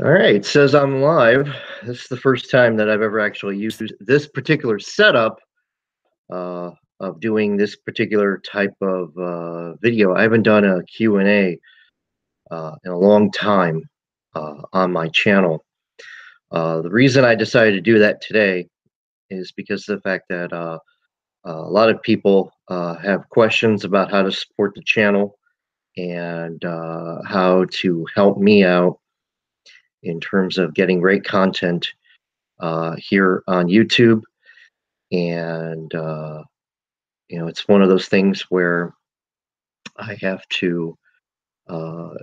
All right, it says I'm live. This is the first time that I've ever actually used this particular setup uh, of doing this particular type of video. I haven't done a Q&A in a long time on my channel. The reason I decided to do that today is because of the fact that a lot of people have questions about how to support the channel and how to help me out in terms of getting great content here on YouTube. And, it's one of those things where I have to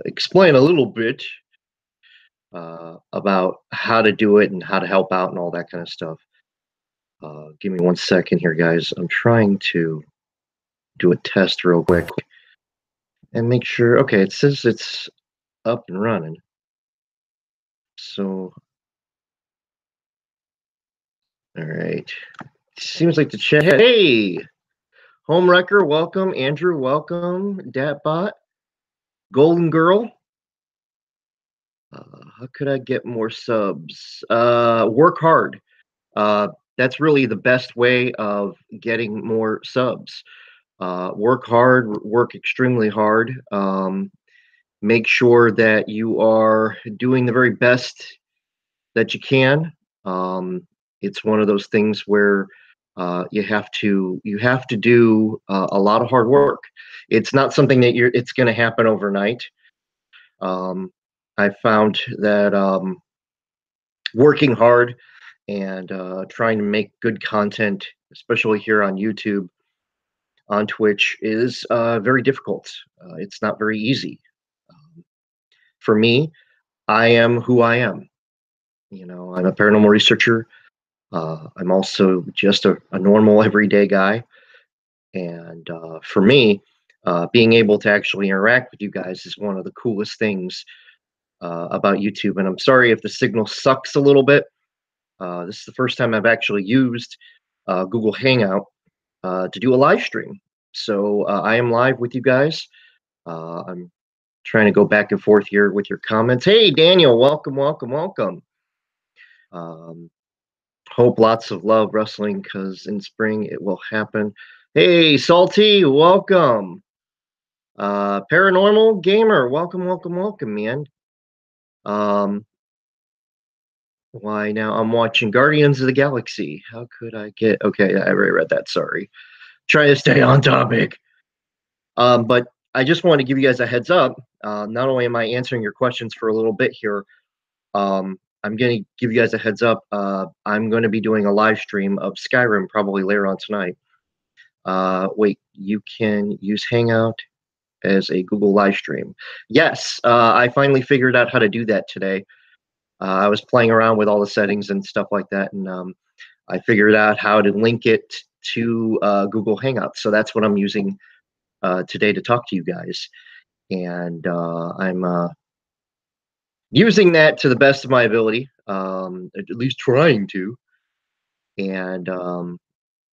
explain a little bit about how to do it and how to help out and all that kind of stuff. Give me 1 second here, guys. I'm trying to do a test real quick and make sure. Okay, it says it's up and running. So, all right. Seems like the chat. Hey, Homewrecker, welcome. Andrew, welcome. Datbot, Golden Girl. How could I get more subs? Work hard. That's really the best way of getting more subs. Work hard, work extremely hard. Make sure that you are doing the very best that you can. It's one of those things where you have to do a lot of hard work. It's not something that it's going to happen overnight. Um, I found that working hard and trying to make good content, especially here on YouTube, on Twitch, is very difficult. It's not very easy. Um, for me, I am who I am. I'm a paranormal researcher. I'm also just a normal, everyday guy. And for me, being able to actually interact with you guys is one of the coolest things about YouTube. And I'm sorry if the signal sucks a little bit. This is the first time I've actually used Google Hangout to do a live stream. So I am live with you guys. I'm trying to go back and forth here with your comments. Hey, Daniel, welcome, welcome, welcome. Um, hope lots of love wrestling because in spring it will happen. Hey, Salty, welcome. Paranormal Gamer, welcome, welcome, welcome, man. Why now I'm watching Guardians of the Galaxy. How could I get okay, I already read that, sorry. Try to stay on topic. But I just want to give you guys a heads up. Not only am I answering your questions for a little bit here, I'm going to give you guys a heads up. I'm going to be doing a live stream of Skyrim probably later on tonight. Wait, you can use Hangout as a Google live stream. Yes, I finally figured out how to do that today. I was playing around with all the settings and stuff like that, and I figured out how to link it to Google Hangouts. So that's what I'm using today to talk to you guys. And I'm using that to the best of my ability, at least trying to. And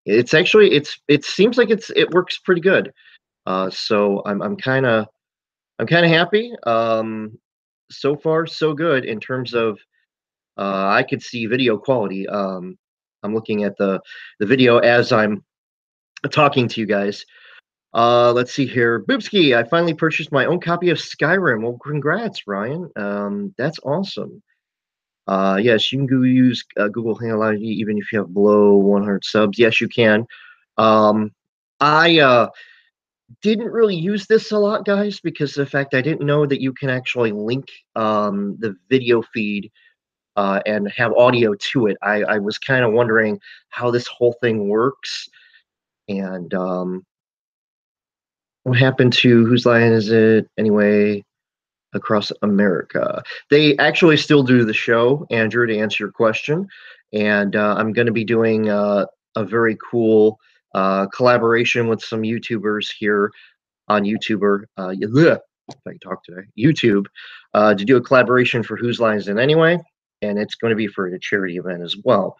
it's actually it seems like it works pretty good. So I'm kind of happy. So far so good in terms of I could see video quality. I'm looking at the video as I'm talking to you guys. Let's see here. Boobski, I finally purchased my own copy of Skyrim. Well, congrats, Ryan. That's awesome. Yes, you can go use Google Hangout even if you have below 100 subs. Yes, you can. I didn't really use this a lot, guys, because of the fact I didn't know that you can actually link the video feed and have audio to it. I was kind of wondering how this whole thing works. And what happened to Whose Line Is It Anyway across America? They actually still do the show, Andrew, to answer your question. And I'm going to be doing a very cool collaboration with some YouTubers here on YouTuber. If I can talk today, YouTube, to do a collaboration for Whose Line Is It Anyway? And it's going to be for a charity event as well.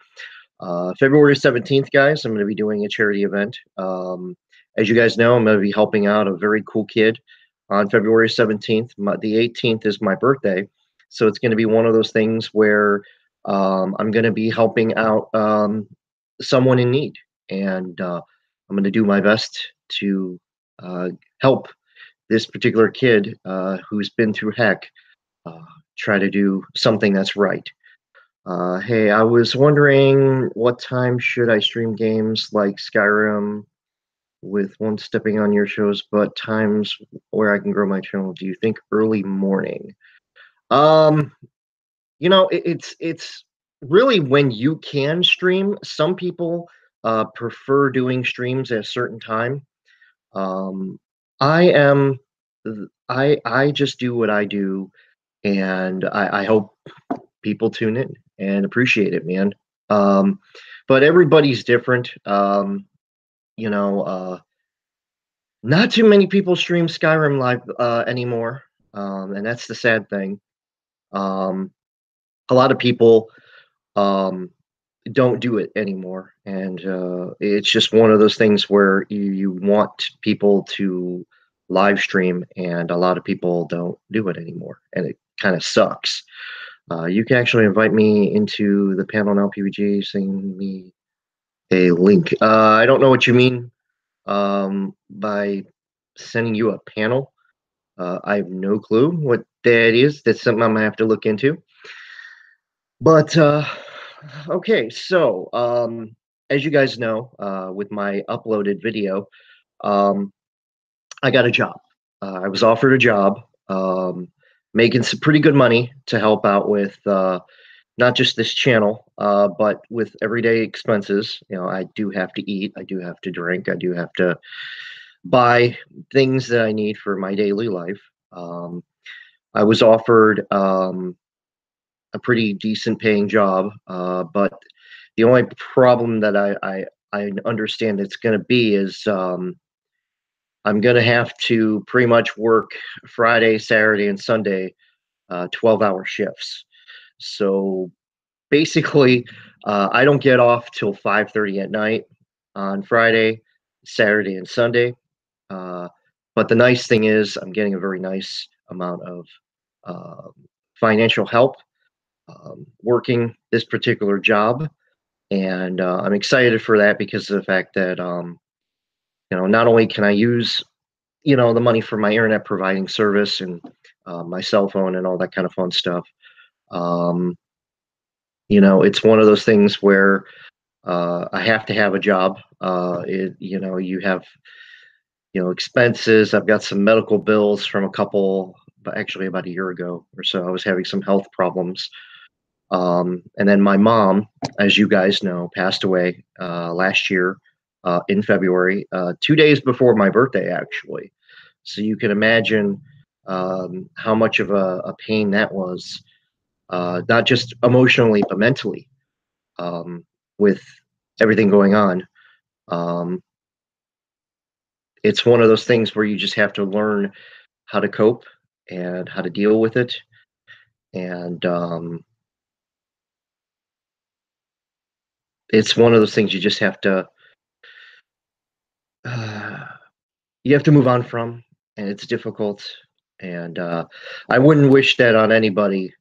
February 17th, guys, I'm going to be doing a charity event. As you guys know, I'm going to be helping out a very cool kid on February 17th. The 18th is my birthday. So it's going to be one of those things where I'm going to be helping out someone in need, and I'm going to do my best to uh, help this particular kid who's been through heck uh, try to do something that's right. Hey, I was wondering what time should I stream games like Skyrim with one stepping on your shows, but times where I can grow my channel. Do you think early morning? Um, it's really when you can stream. Some people prefer doing streams at a certain time. Um, I am I just do what I do, and I hope people tune in and appreciate it, man. Um, but everybody's different. You know, not too many people stream Skyrim live anymore, and that's the sad thing. Um, a lot of people um, don't do it anymore, and it's just one of those things where you want people to live stream, and a lot of people don't do it anymore, and it kind of sucks. You can actually invite me into the panel now, PBG. Send me a link. I don't know what you mean by sending you a panel. I have no clue what that is. That's something I'm gonna have to look into. But okay, so as you guys know, with my uploaded video, um, I got a job. I was offered a job, making some pretty good money to help out with not just this channel, but with everyday expenses. You know, I do have to eat, I do have to drink, I do have to buy things that I need for my daily life. Um, I was offered a pretty decent paying job, but the only problem that I understand it's going to be is I'm going to have to pretty much work Friday, Saturday, and Sunday, 12-hour shifts. So basically, I don't get off till 5:30 at night on Friday, Saturday, and Sunday. Uh, but the nice thing is, I'm getting a very nice amount of um financial help working this particular job, and I'm excited for that because of the fact that not only can I use the money for my internet providing service and my cell phone and all that kind of fun stuff. Um, it's one of those things where I have to have a job. You have expenses. I've got some medical bills from a couple, but actually about a year ago or so, I was having some health problems. And then my mom, as you guys know, passed away last year in February, 2 days before my birthday, actually. So you can imagine how much of a pain that was, not just emotionally, but mentally, with everything going on. Um, it's one of those things where you just have to learn how to cope and how to deal with it. And it's one of those things you just have to uh, move on from, and it's difficult. And I wouldn't wish that on anybody.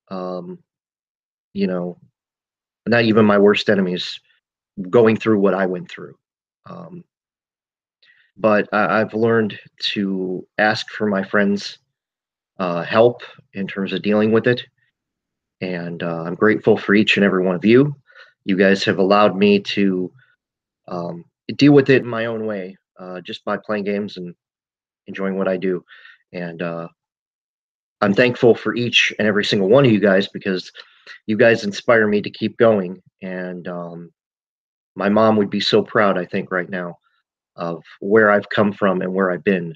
Um, you know, not even my worst enemies going through what I went through. Um, but I've learned to ask for my friends' help in terms of dealing with it, and I'm grateful for each and every one of you. You guys have allowed me to deal with it in my own way, just by playing games and enjoying what I do. And I'm thankful for each and every single one of you guys because you guys inspire me to keep going. And my mom would be so proud, I think, right now of where I've come from and where I've been.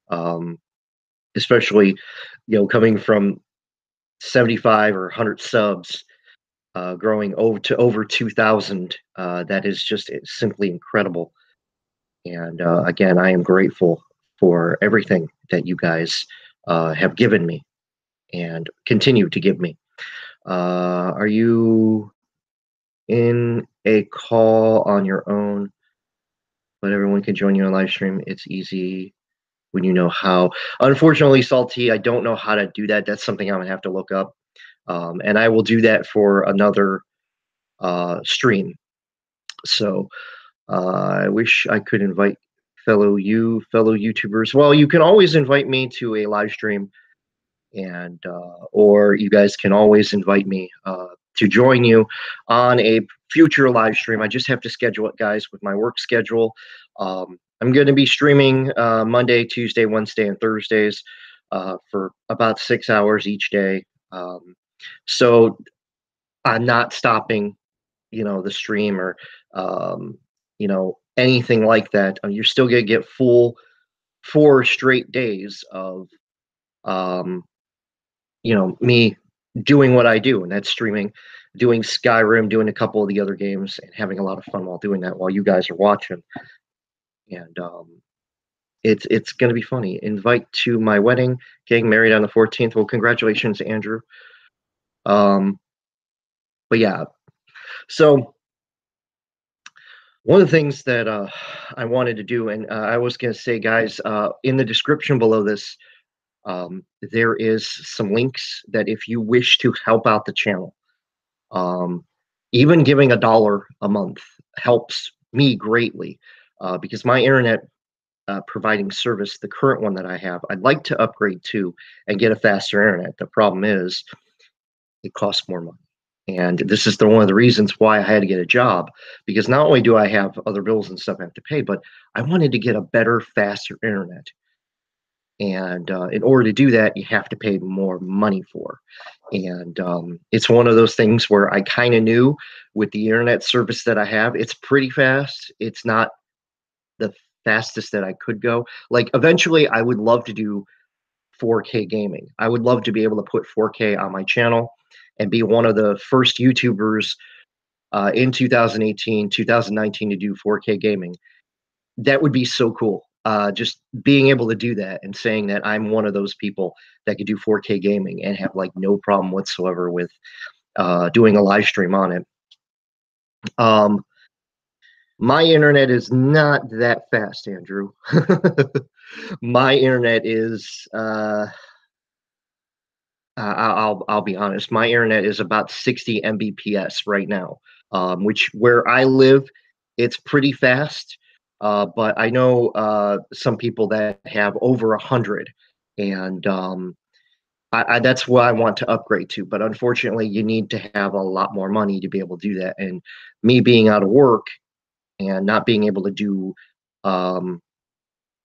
Um, Especially, coming from 75 or 100 subs, growing over 2,000. That is just simply incredible. And again, I am grateful for everything that you guys have given me and continue to give me. Are you in a call on your own, but everyone can join you on live stream? It's easy when you know how. Unfortunately, Salty, I don't know how to do that. That's something I'm gonna have to look up, and I will do that for another stream. So I wish I could invite fellow YouTubers. Well, you can always invite me to a live stream, and or you guys can always invite me to join you on a future live stream. I just have to schedule it, guys, with my work schedule. I'm going to be streaming Monday, Tuesday, Wednesday, and Thursdays for about 6 hours each day. So I'm not stopping, the stream or, anything like that. You're still going to get full 4 straight days of, um, me doing what I do, and that's streaming, doing Skyrim, doing a couple of the other games, and having a lot of fun while doing that while you guys are watching. And it's going to be funny. Invite to my wedding, getting married on the 14th. Well, congratulations, Andrew. But yeah, so one of the things that I wanted to do, and I was going to say, guys, in the description below this, there is some links that if you wish to help out the channel, even giving $1 a month helps me greatly because my internet providing service, the current one that I have, I'd like to upgrade to and get a faster internet. The problem is it costs more money. And this is one of the reasons why I had to get a job, because not only do I have other bills and stuff I have to pay, but I wanted to get a better, faster internet. And in order to do that, you have to pay more money for. And it's one of those things where I kind of knew with the internet service that I have, it's pretty fast. It's not the fastest that I could go. Like eventually, I would love to do 4K gaming. I would love to be able to put 4K on my channel and be one of the first YouTubers in 2018, 2019 to do 4K gaming. That would be so cool. Just being able to do that and saying that I'm one of those people that could do 4K gaming and have like no problem whatsoever with doing a live stream on it. My internet is not that fast, Andrew. My internet is I'll be honest. My internet is about 60 Mbps right now, which where I live, it's pretty fast. But I know some people that have over 100, and that's what I want to upgrade to. But unfortunately, you need to have a lot more money to be able to do that. And me being out of work and not being able to do, um,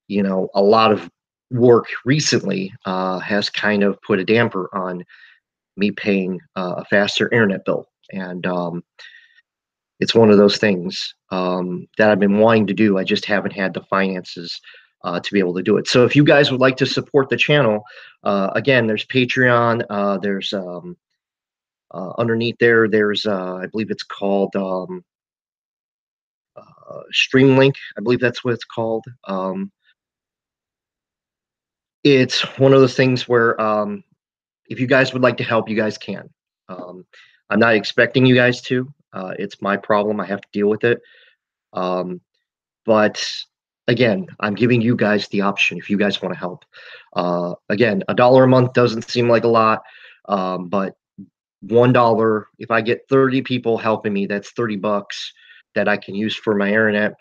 a lot of work recently has kind of put a damper on me paying a faster internet bill. And it's one of those things that I've been wanting to do. I just haven't had the finances to be able to do it. So if you guys would like to support the channel, again, there's Patreon. There's underneath there's I believe it's called Streamlink. I believe that's what it's called. It's one of those things where if you guys would like to help, you guys can. I'm not expecting you guys to. It's my problem. I have to deal with it. But again, I'm giving you guys the option if you guys want to help. Again, $1 a month doesn't seem like a lot, but $1, if I get 30 people helping me, that's $30 that I can use for my internet,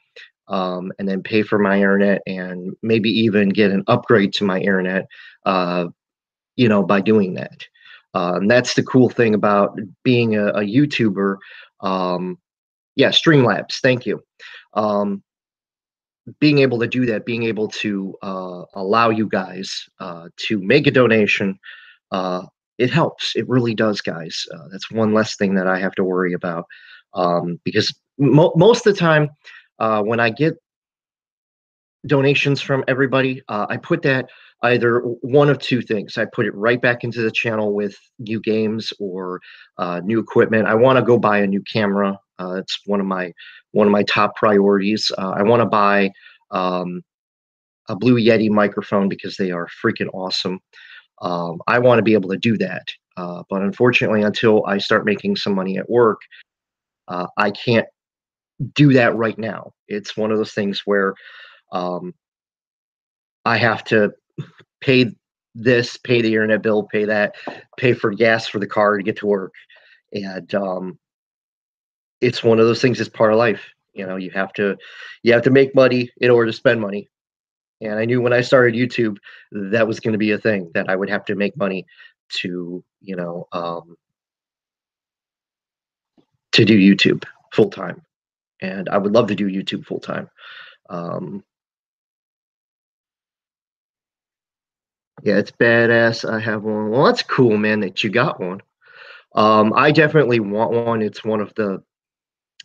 and then pay for my internet and maybe even get an upgrade to my internet, by doing that. And that's the cool thing about being a YouTuber. Yeah, Streamlabs, thank you. Being able to do that, being able to allow you guys to make a donation, it helps. It really does, guys. That's one less thing that I have to worry about. Because most of the time, when I get donations from everybody, I put that either one of two things. I put it right back into the channel with new games or new equipment. I want to go buy a new camera. It's one of my top priorities. I want to buy a Blue Yeti microphone because they are freaking awesome. I want to be able to do that. But unfortunately, until I start making some money at work, I can't do that right now. It's one of those things where I have to pay this, pay the internet bill, pay that, pay for gas for the car to get to work. And it's one of those things that's part of life. You have to make money in order to spend money. And I knew when I started YouTube that was going to be a thing, that I would have to make money to, to do YouTube full time. And I would love to do YouTube full time. Um, yeah, it's badass. I have one. Well, that's cool, man, that you got one. I definitely want one. It's one of the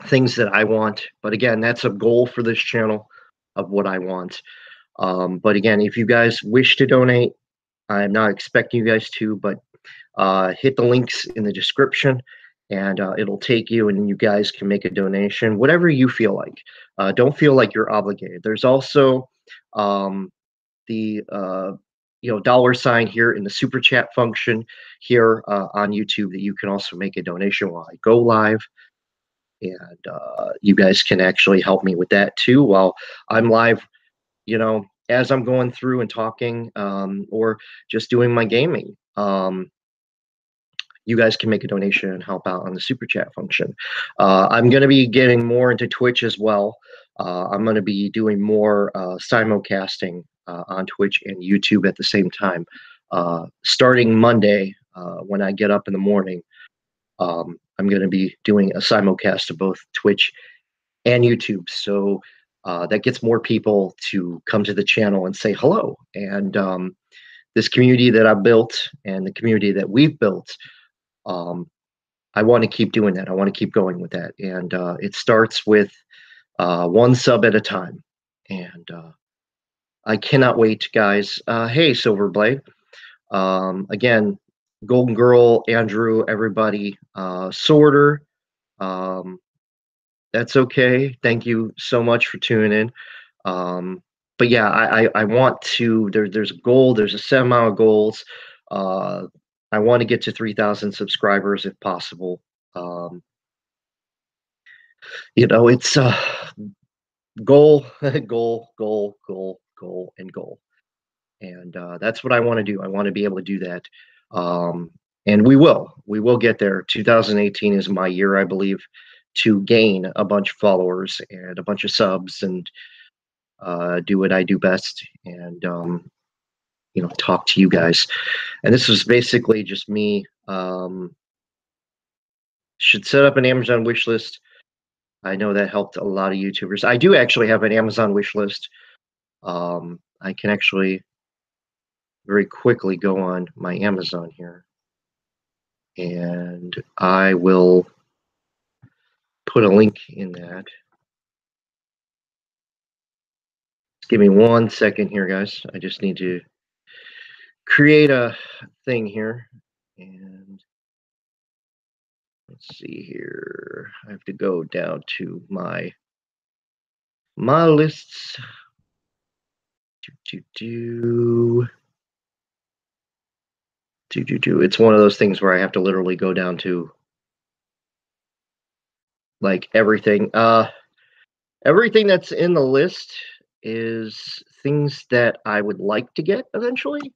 things that I want. But again, that's a goal for this channel of what I want. But again, if you guys wish to donate, I'm not expecting you guys to, but hit the links in the description and it'll take you and you guys can make a donation, whatever you feel like. Don't feel like you're obligated. There's also the $ here in the super chat function here on YouTube that you can also make a donation while I go live. And you guys can actually help me with that too while I'm live, as I'm going through and talking or just doing my gaming. You guys can make a donation and help out on the super chat function. I'm going to be getting more into Twitch as well. I'm going to be doing more simulcasting on Twitch and YouTube at the same time. Starting Monday, when I get up in the morning, I'm going to be doing a simulcast of both Twitch and YouTube. So that gets more people to come to the channel and say hello. And this community that I built and the community that we've built, I want to keep doing that. I want to keep going with that. And it starts with one sub at a time. And I cannot wait, guys. Hey, Silverblade. Again, Golden Girl, Andrew, everybody, Sorter. That's okay. Thank you so much for tuning in. But yeah, I want to, there's a goal, there's a set amount of goals. I want to get to 3,000 subscribers if possible. It's goal, goal, and goal. And that's what I want to do. I want to be able to do that. And we will get there. 2018 is my year, I believe, to gain a bunch of followers and a bunch of subs and do what I do best and talk to you guys. And this was basically just me. Should set up an Amazon wish list. I know that helped a lot of YouTubers. I do actually have an Amazon wish list. I can actually very quickly go on my Amazon here. And I will put a link in that. Just give me 1 second here, guys. I just need to create a thing here. And let's see here. I have to go down to my lists. It's one of those things where I have to literally go down to like everything. Everything that's in the list is things that I would like to get eventually.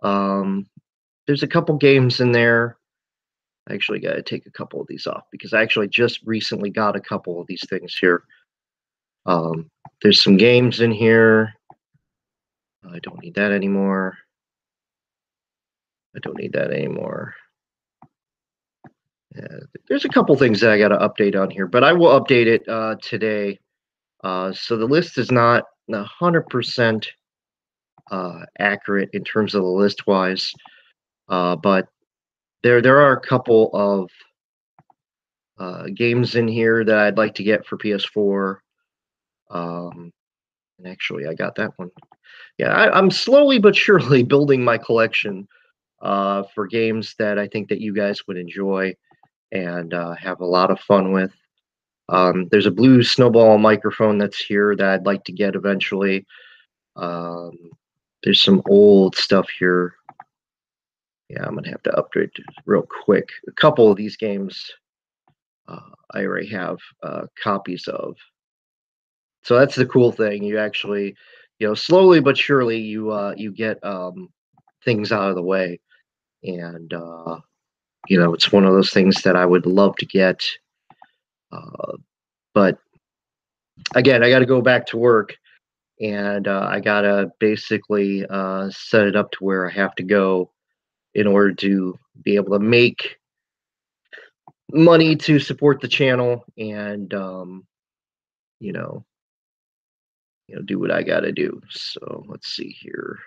There's a couple games in there. I actually got to take a couple of these off because I actually just recently got a couple of these things here. There's some games in here. I don't need that anymore. I don't need that anymore. There's a couple things that I got to update on here, but I will update it today. So the list is not 100% accurate in terms of the list wise, but there are a couple of games in here that I'd like to get for PS4. And actually, I got that one. Yeah, I'm slowly but surely building my collection for games that I think that you guys would enjoy and have a lot of fun with. There's a blue snowball microphone that's here that I'd like to get eventually. There's some old stuff here. Yeah, I'm gonna have to upgrade real quick. A couple of these games I already have copies of. So that's the cool thing. You actually slowly but surely you get things out of the way, and it's one of those things that I would love to get, but again, I got to go back to work, and I gotta basically set it up to where I have to go in order to be able to make money to support the channel and you know do what I gotta do. So let's see here.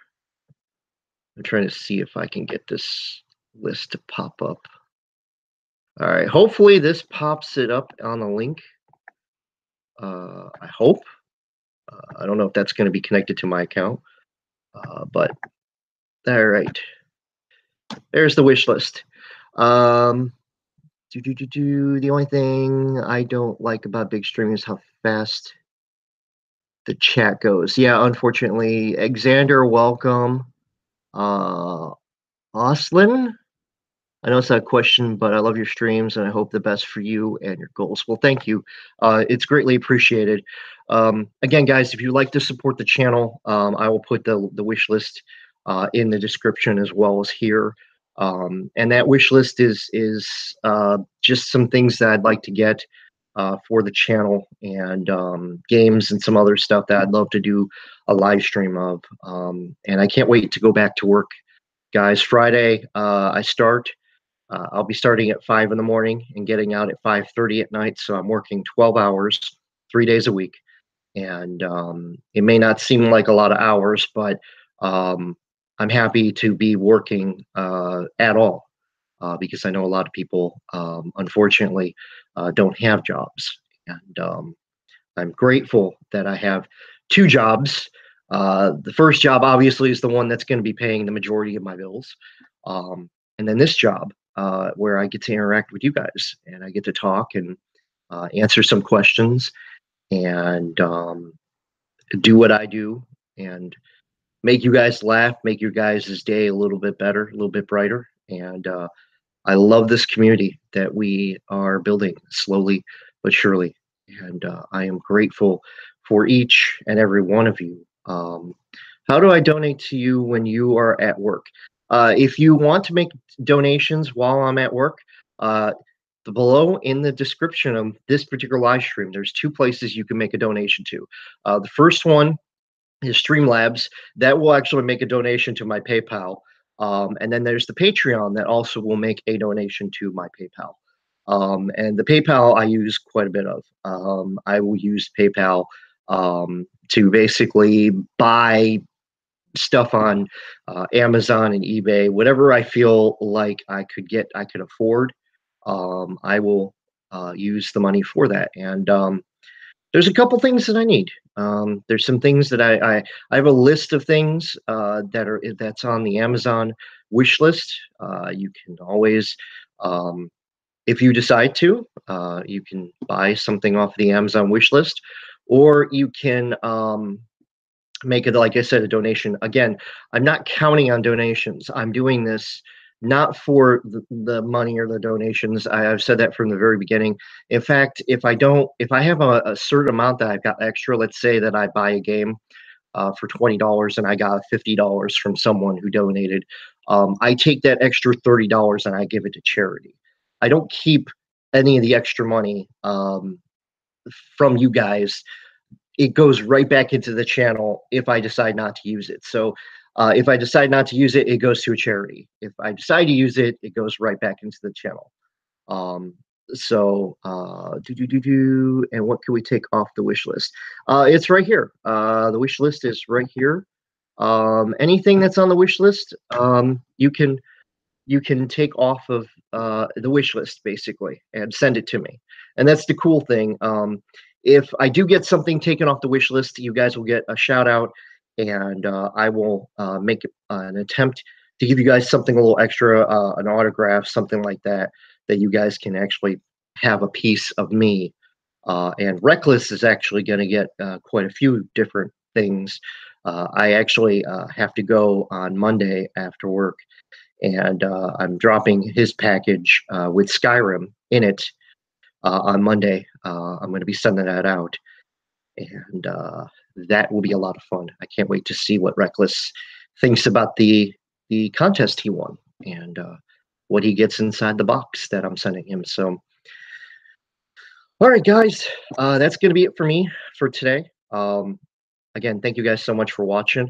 I'm trying to see if I can get this list to pop up. All right, hopefully this pops it up on the link. I hope. I don't know if that's going to be connected to my account, but all right. There's the wish list. The only thing I don't like about big streaming is how fast the chat goes. Yeah, unfortunately, Xander, welcome. Oslin, I know it's not a question, but I love your streams and I hope the best for you and your goals. Well, thank you. It's greatly appreciated. Again, guys, if you'd like to support the channel, I will put the wish list in the description as well as here. And that wish list is just some things that I'd like to get for the channel, and games and some other stuff that I'd love to do a live stream of. And I can't wait to go back to work, guys. Friday, I start. I'll be starting at 5 in the morning and getting out at 5:30 at night. So I'm working 12 hours, 3 days a week. And it may not seem like a lot of hours, but I'm happy to be working at all, because I know a lot of people, unfortunately, don't have jobs. And I'm grateful that I have two jobs. The first job, obviously, is the one that's going to be paying the majority of my bills. And then this job, where I get to interact with you guys and I get to talk and answer some questions and do what I do and make you guys laugh, make your guys' day a little bit better, a little bit brighter. And I love this community that we are building slowly but surely. And I am grateful for each and every one of you. How do I donate to you when you are at work? If you want to make donations while I'm at work, below in the description of this particular live stream, there's two places you can make a donation to. The first one is Streamlabs. That will actually make a donation to my PayPal. And then there's the Patreon that also will make a donation to my PayPal. And the PayPal I use quite a bit of. I will use PayPal to basically buy stuff on Amazon and eBay, whatever I feel like I could afford. I will use the money for that. And there's a couple things that I need. There's some things that I have a list of things that's on the Amazon wish list. You can always, if you decide to, you can buy something off the Amazon wish list, or you can make it, like I said, a donation. Again, I'm not counting on donations. I'm doing this not for the money or the donations. I've said that from the very beginning. In fact, if I have a certain amount that I've got extra, let's say that I buy a game for $20 and I got $50 from someone who donated, I take that extra $30 and I give it to charity. I don't keep any of the extra money from you guys. It goes right back into the channel if I decide not to use it. So if I decide not to use it, it goes to a charity. If I decide to use it, it goes right back into the channel. And what can we take off the wish list? It's right here. The wish list is right here. Anything that's on the wish list, you can take off of the wish list basically and send it to me. And that's the cool thing. If I do get something taken off the wish list, you guys will get a shout out, and I will make an attempt to give you guys something a little extra, an autograph, something like that, that you guys can actually have a piece of me. And Reckless is actually going to get quite a few different things. I actually have to go on Monday after work, and I'm dropping his package with Skyrim in it on Monday. I'm going to be sending that out, and that will be a lot of fun. I can't wait to see what Reckless thinks about the contest he won and what he gets inside the box that I'm sending him. So, all right, guys, that's going to be it for me for today. Again, thank you guys so much for watching,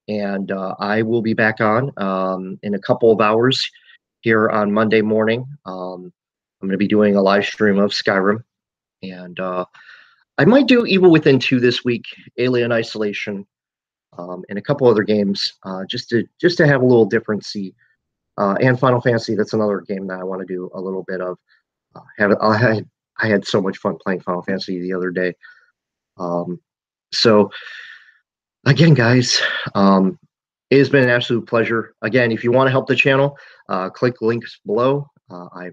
and I will be back on in a couple of hours here on Monday morning. I'm going to be doing a live stream of Skyrim, and I might do Evil Within 2 this week, Alien Isolation, and a couple other games, just to have a little differency. And Final Fantasy, that's another game that I want to do a little bit of. I had so much fun playing Final Fantasy the other day. So again, guys, it has been an absolute pleasure. Again, if you want to help the channel, click links below. I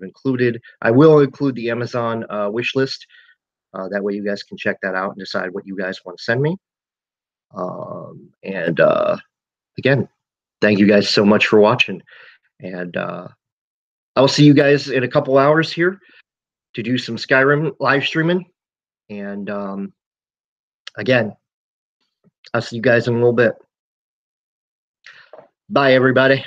will include the Amazon wish list. That way you guys can check that out and decide what you guys want to send me. And again, thank you guys so much for watching. And I'll see you guys in a couple hours here to do some Skyrim live streaming. And again, I'll see you guys in a little bit. Bye, everybody.